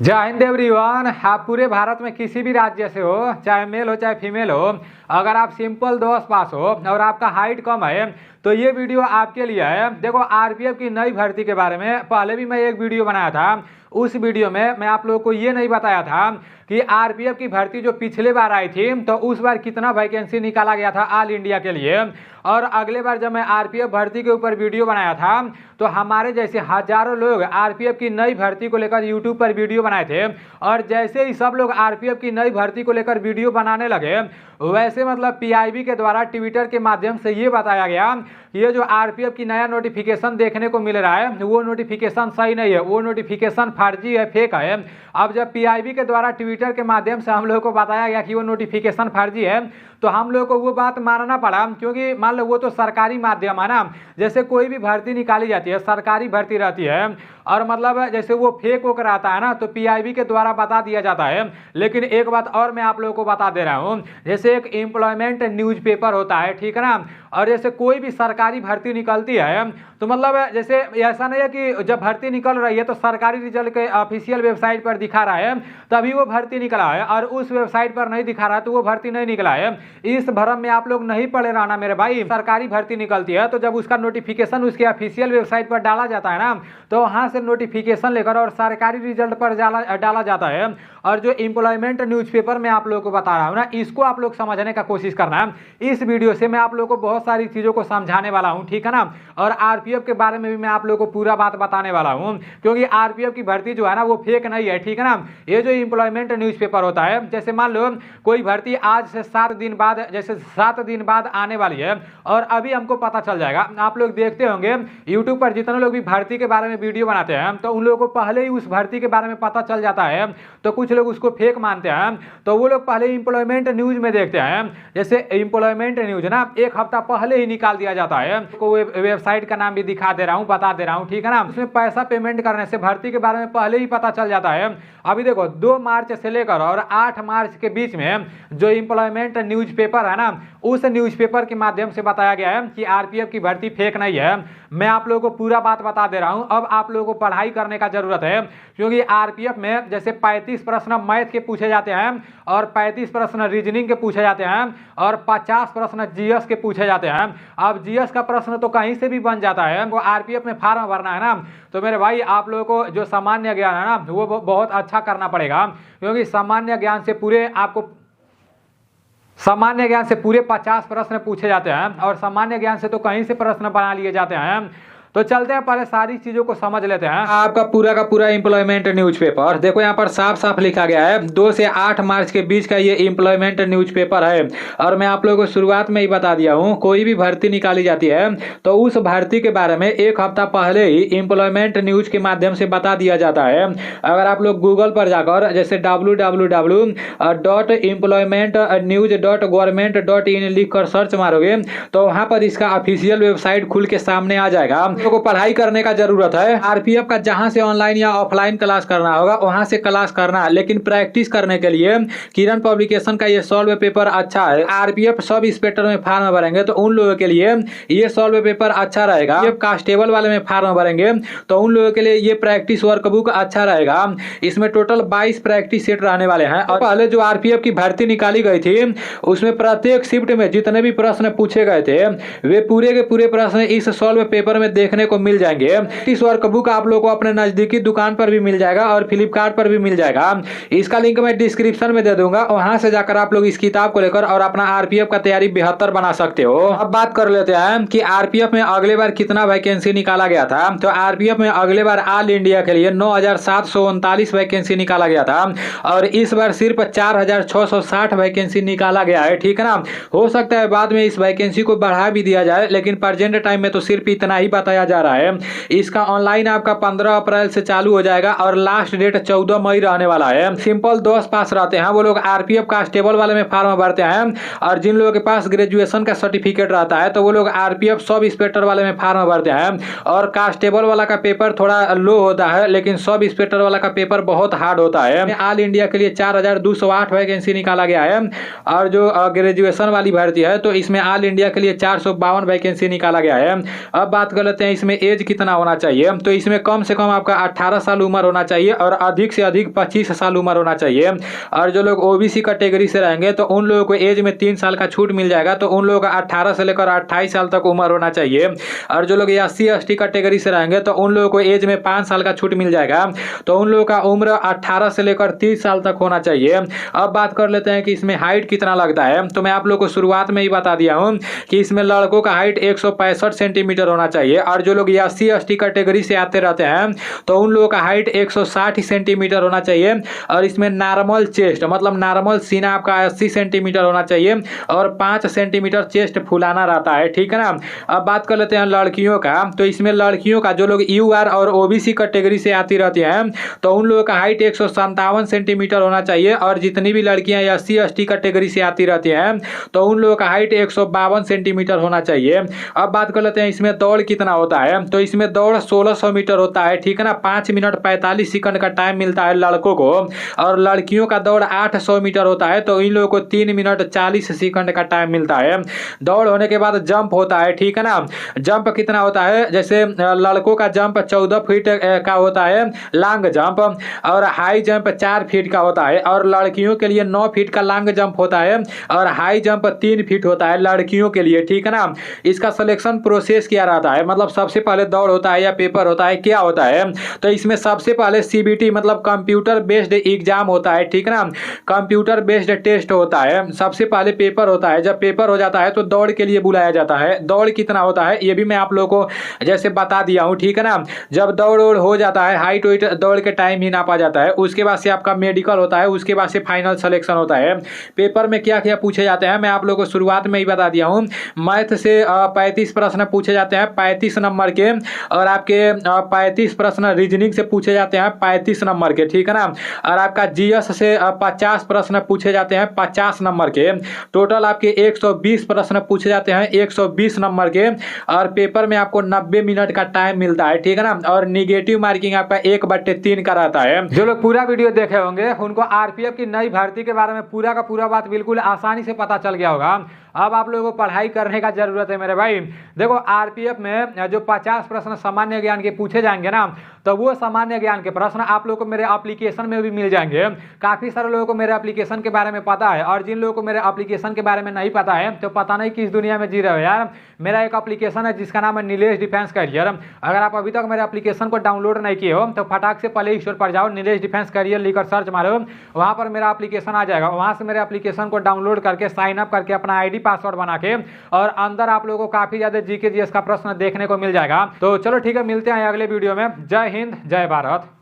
जय हिंद एवरीवन। आप पूरे भारत में किसी भी राज्य से हो, चाहे मेल हो चाहे फीमेल हो, अगर आप सिंपल 10 पास हो और आपका हाइट कम है तो ये वीडियो आपके लिए है। देखो, आरपीएफ की नई भर्ती के बारे में पहले भी मैं एक वीडियो बनाया था। उस वीडियो में मैं आप लोगों को ये नहीं बताया था कि आरपीएफ की भर्ती जो पिछले बार आई थी तो उस बार कितना वैकेंसी निकाला गया था ऑल इंडिया के लिए। और अगले बार जब मैं आरपीएफ भर्ती के ऊपर वीडियो बनाया था तो हमारे जैसे हजारों लोग आरपीएफ की नई भर्ती को लेकर यूट्यूब पर वीडियो बनाए थे। और जैसे ही सब लोग आरपीएफ की नई भर्ती को लेकर वीडियो बनाने लगे, वैसे मतलब पीआईबी के द्वारा ट्विटर के माध्यम से ये बताया गया कि ये जो आरपीएफ की नया नोटिफिकेशन देखने को मिल रहा है वो नोटिफिकेशन सही नहीं है, वो नोटिफिकेशन फर्जी है, फेक है। अब जब पीआईबी के द्वारा ट्विटर के माध्यम से हम लोगों को बताया गया कि वो नोटिफिकेशन फर्जी है तो हम लोग को वो बात मानना पड़ा, क्योंकि मान लो वो तो सरकारी माध्यम है ना। जैसे कोई भी भर्ती निकाली जाती है, सरकारी भर्ती रहती है, और मतलब जैसे वो फेक होकर आता है ना तो पीआईबी के द्वारा बता दिया जाता है। लेकिन एक बात और मैं आप लोगों को बता दे रहा हूँ, जैसे एक एम्प्लॉयमेंट न्यूज़पेपर होता है, ठीक है ना, और जैसे कोई भी सरकारी भर्ती निकलती है तो मतलब जैसे ऐसा नहीं है कि जब भर्ती निकल रही है तो सरकारी रिजल्ट के ऑफिशियल वेबसाइट पर दिखा रहा है तभी वो भर्ती निकला है, और उस वेबसाइट पर नहीं दिखा रहा है तो वो भर्ती नहीं निकला है। इस भ्रम में आप लोग नहीं पड़े रहना मेरे भाई। सरकारी भर्ती निकलती है तो जब उसका नोटिफिकेशन उसके ऑफिशियल वेबसाइट पर डाला जाता है ना तो वहां से नोटिफिकेशन लेकर और सरकारी रिजल्ट पर डाला जाता है। और जो एम्प्लॉयमेंट न्यूज़पेपर में आप लोगों को बता रहा हूँ ना, इसको आप लोग समझने का कोशिश करना है। इस वीडियो से मैं आप लोगों को बहुत सारी चीज़ों को समझाने वाला हूँ, ठीक है ना। और आरपीएफ के बारे में भी मैं आप लोगों को पूरा बात बताने वाला हूँ, क्योंकि आरपीएफ की भर्ती जो है ना वो फेक नहीं है, ठीक है ना। ये जो एम्प्लॉयमेंट न्यूज़पेपर होता है, जैसे मान लो कोई भर्ती आज से 7 दिन बाद, जैसे 7 दिन बाद आने वाली है और अभी हमको पता चल जाएगा। आप लोग देखते होंगे यूट्यूब पर जितने लोग भी भर्ती के बारे में वीडियो बनाते हैं तो उन लोगों को पहले ही उस भर्ती के बारे में पता चल जाता है, तो कुछ लोग उसको फेक मानते हैं तो वो लोग पहले एम्प्लॉयमेंट न्यूज में देखते हैं। जैसे एम्प्लॉयमेंट न्यूज ना एक हफ्ता पहले ही निकाल दिया जाता है, को वेबसाइट का नाम भी दिखा दे रहा हूँ, बता दे रहा हूँ, ठीक है ना। उसमें पैसा पेमेंट करने से भर्ती के बारे में पहले ही पता चल जाता है। अभी देखो 2 मार्च से लेकर और 8 मार्च के बीच में जो एम्प्लॉयमेंट न्यूज़पेपर है ना उस न्यूज़पेपर के माध्यम से बताया गया है कि आरपीएफ की भर्ती फेक नहीं है। मैं आप लोगों को पूरा बात बता दे रहा हूं। अब आप लोगों को पढ़ाई करने का जरूरत है, क्योंकि आरपीएफ में जैसे 35 प्रश्न मैथ के पूछे जाते हैं और 35 प्रश्न रीजनिंग के पूछे जाते हैं और 50 प्रश्न जीएस के पूछे जाते हैं। अब जीएस का प्रश्न तो कहीं से भी बन जाता है, वो आरपीएफ में फार्म भरना है ना। तो मेरे भाई आप लोगों को जो सामान्य ज्ञान है ना वो बहुत अच्छा करना पड़ेगा, क्योंकि सामान्य ज्ञान से पूरे 50 प्रश्न पूछे जाते हैं और सामान्य ज्ञान से तो कहीं से प्रश्न बना लिए जाते हैं। तो चलते हैं, पहले सारी चीजों को समझ लेते हैं। आपका पूरा का पूरा एम्प्लॉयमेंट न्यूज़पेपर देखो, यहाँ पर साफ साफ लिखा गया है 2 से 8 मार्च के बीच का ये एम्प्लॉयमेंट न्यूज़पेपर है। और मैं आप लोगों को शुरुआत में ही बता दिया हूँ, कोई भी भर्ती निकाली जाती है तो उस भर्ती के बारे में एक हफ्ता पहले ही एम्प्लॉयमेंट न्यूज के माध्यम से बता दिया जाता है। अगर आप लोग गूगल पर जाकर जैसे www.employmentnews.government.in लिख कर सर्च मारोगे तो वहां पर इसका ऑफिशियल वेबसाइट खुल के सामने आ जाएगा। को पढ़ाई करने का जरूरत है। आरपीएफ का जहां से ऑनलाइन या ऑफलाइन क्लास करना होगा वहां से क्लास करना है, लेकिन प्रैक्टिस करने के लिए किरण पब्लिकेशन का ये सॉल्व पेपर अच्छा है। आरपीएफ सब इंस्पेक्टर में फॉर्म भरेंगे तो उन लोगों के लिए ये सॉल्व पेपर अच्छा रहेगा। कांस्टेबल वाले में फॉर्म भरेंगे तो उन लोगों के लिए ये प्रैक्टिस वर्कबुक अच्छा रहेगा। इसमें टोटल 22 प्रैक्टिस सेट रहने वाले हैं। और पहले जो आरपीएफ की भर्ती निकाली गई थी उसमें प्रत्येक शिफ्ट में जितने भी प्रश्न पूछे गए थे वे पूरे के पूरे प्रश्न इस सॉल्व पेपर में देखने को मिल जाएंगे। इस वर्कबुक आप लोगों को अपने नजदीकी दुकान पर भी मिल जाएगा और फ्लिपकार्ट पर भी मिल जाएगा। इसका लिंक मैं डिस्क्रिप्शन में दे दूंगा, वहां से जाकर आप लोग इस किताब को लेकर और अपना आरपीएफ का तैयारी बेहतर बना सकते हो। अब बात कर लेते हैं कि आरपीएफ में अगले बार कितना वैकेंसी निकाला गया था। तो आरपीएफ में अगले बार ऑल इंडिया के लिए 9,739 वैकेंसी निकाला गया था और इस बार सिर्फ 4,660 वैकेंसी निकाला गया है, ठीक है ना। हो सकता है बाद में इस वैकेंसी को बढ़ा भी दिया जाए, लेकिन प्रेजेंट टाइम में तो सिर्फ इतना ही बताया जा रहा है। इसका ऑनलाइन आपका 15 अप्रैल से चालू हो जाएगा और लास्ट डेट 14 मई रहने वाला है। सिंपल 10 पास रहते हैं वो लोग आरपीएफ कांस्टेबल वाले में फॉर्म भरते हैं, और जिन लोगों के पास ग्रेजुएशन का सर्टिफिकेट रहता है तो वो लोग आरपीएफ सब इंस्पेक्टर वाले में फॉर्म भरते हैं। और कांस्टेबल वाला का पेपर थोड़ा लो होता है, लेकिन सब इंस्पेक्टर वाला का पेपर बहुत हार्ड होता है। ऑल इंडिया के लिए 4,208 वैकेंसी निकाला गया है, और जो ग्रेजुएशन वाली भर्ती है तो इसमें ऑल इंडिया के लिए 452 वैकेंसी निकाला गया है। अब बात कर लेते हैं हैं इसमें एज कितना होना चाहिए, तो इसमें कम से कम आपका 18 साल उम्र होना चाहिए और अधिक से अधिक 25 साल उम्र होना चाहिए। और जो लोग ओबीसी कैटेगरी से रहेंगे तो उन लोगों को एज में 3 साल का छूट मिल जाएगा, तो उन लोगों का 18 से लेकर 28 साल तक उम्र होना चाहिए। और जो लोग SC ST कैटेगरी से रहेंगे तो उन लोगों को एज में 5 साल का छूट मिल जाएगा, तो उन लोगों का उम्र 18 से लेकर 30 साल तक होना चाहिए। अब बात कर लेते हैं कि इसमें हाइट कितना लगता है, तो मैं आप लोगों को शुरुआत में ही बता दिया हूं कि इसमें लड़कों का हाइट 165 सेंटीमीटर होना चाहिए और जो लोग SC ST कैटेगरी से आते रहते हैं तो उन लोगों का हाइट 160 सेंटीमीटर होना चाहिए। और इसमें नॉर्मल चेस्ट मतलब नॉर्मल सीना आपका 80 सेंटीमीटर होना चाहिए और 5 सेंटीमीटर चेस्ट फुलाना रहता है, ठीक है ना। अब बात कर लेते हैं लड़कियों का, तो इसमें लड़कियों का जो लोग UR और OBC कैटेगरी से आती रहती हैं तो उन लोगों का हाइट 157 सेंटीमीटर होना चाहिए और जितनी भी लड़कियां SC ST कैटेगरी से आती रहती हैं तो उन लोगों का हाइट 152 सेंटीमीटर होना चाहिए। अब बात कर लेते हैं इसमें दौड़ कितना होता है, तो इसमें दौड़ 1600 मीटर होता है, ठीक है ना। 5 मिनट 45 सेकंड का टाइम मिलता है लड़कों को और लड़कियों का दौड़ 800 मीटर होता है, तो इन लोगों को 3 मिनट 40 सेकंड का टाइम मिलता है। दौड़ होने के बाद जंप होता है, ठीक है ना। जंप कितना होता है, जैसे लड़कों का जंप 14 फीट का होता है लॉन्ग जंप और हाई जंप 4 फीट का होता है और लड़कियों के लिए 9 फीट का लॉन्ग जंप होता है और हाई जंप 3 फीट होता है लड़कियों के लिए, ठीक है ना। इसका सिलेक्शन प्रोसेस क्या रहता है, मतलब सबसे पहले दौड़ होता है या पेपर होता है, क्या होता है, तो इसमें सबसे पहले CBT मतलब कंप्यूटर बेस्ड एग्जाम होता है, ठीक है ना। कंप्यूटर बेस्ड टेस्ट होता है, सबसे पहले पेपर होता है, जब पेपर हो जाता है तो दौड़ के लिए बुलाया जाता है। दौड़ कितना होता है ये भी मैं आप लोगों को जैसे बता दिया हूँ, ठीक है ना। जब दौड़ हो जाता है हाइट वेट दौड़ के टाइम ही नापा जाता है, उसके बाद से आपका मेडिकल होता है, उसके बाद से फाइनल सिलेक्शन होता है। पेपर में क्या क्या पूछे जाते हैं मैं आप लोगों को शुरुआत में ही बता दिया हूँ। मैथ से 35 प्रश्न पूछे जाते हैं 35 नंबर के और आपके 35 प्रश्न रीजनिंग से पूछे जाते हैं 35 नंबर के, ठीक है ना। और आपका GS से 50 प्रश्न पूछे जाते हैं 50 नंबर के। टोटल आपके 120 प्रश्न पूछे जाते हैं 120 नंबर के और पेपर में आपको 90 मिनट का टाइम मिलता है, ठीक है ना। और निगेटिव मार्किंग आपका 1/3 का रहता है। जो लोग पूरा वीडियो देखे होंगे उनको RPF की नई भर्ती के बारे में पूरा का पूरा बात बिल्कुल आसानी से पता चल गया होगा। अब आप लोगों को पढ़ाई करने का जरूरत है मेरे भाई। देखो RPF में जो 50 प्रश्न सामान्य ज्ञान के पूछे जाएंगे ना, तो वो सामान्य ज्ञान के प्रश्न आप लोगों को मेरे एप्लीकेशन में भी मिल जाएंगे। काफ़ी सारे लोगों को मेरे एप्लीकेशन के बारे में पता है और जिन लोगों को मेरे एप्लीकेशन के बारे में नहीं पता है तो पता नहीं किस दुनिया में जी रहे हो यार। मेरा एक एप्लीकेशन है जिसका नाम है नीलेश डिफेंस करियर। अगर आप अभी तक मेरे एप्लीकेशन को डाउनलोड नहीं किए हो तो फटाक से प्ले स्टोर पर जाओ, नीलेश डिफेंस करियर लिखकर सर्च मारो, वहाँ पर मेरा एप्लीकेशन आ जाएगा। वहाँ से मेरे एप्लीकेशन को डाउनलोड करके साइन अप करके अपना ID पासवर्ड बना के और अंदर आप लोगों को काफी ज्यादा GK GS का प्रश्न देखने को मिल जाएगा। तो चलो ठीक है, मिलते हैं अगले वीडियो में। जय हिंद जय भारत।